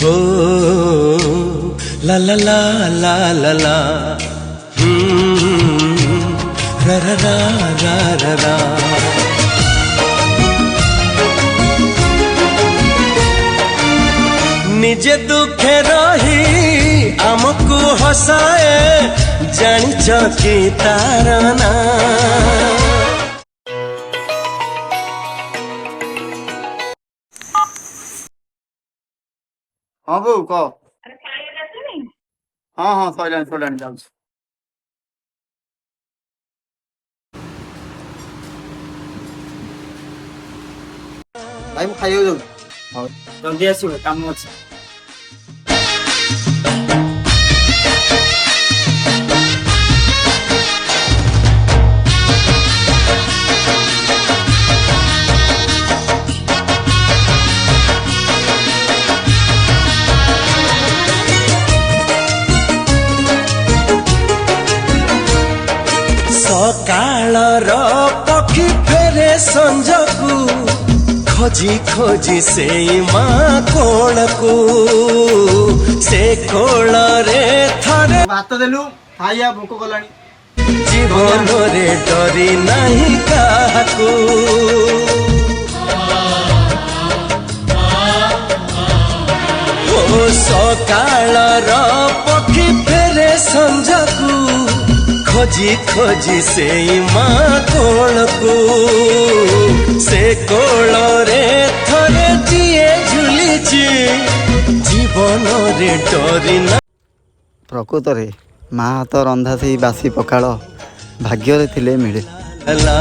हो ला ला ला ला ला ला रा रा रा रा रा रा। निजे दुखे रही आमको हसाए जानिच कि तार ना। हाँ बो कह। हाँ हाँ सैलानी सैलानी जाऊँ भाई ମୁଁ ଖାଇବାକୁ ଯାଉଛି। ହଉ ଜଲ୍ଦି ଆସିବ କାମ ଅଛି। सकाळर पक्षी फेरे संजकू खोजी खोजी से माँ कोलकू से कोल रे थरे ଭାତ ଦେଲୁ ଖାଇବା ଭୋକ କଲାଣି। जीवन रे डरी नहीं काकू ओ सकाळर पक्षी फेरे संजकू खोजी खोजी से माँ कोलकू से कोल रे थरे जिए झुलिची जीवन रे डरी ना। ପ୍ରକୃତରେ ମା ହାତ ରନ୍ଧା ସେଇ ବାସି ପଖାଳ ଭାଗ୍ୟରେ ଥିଲେ ମିଳେ। ला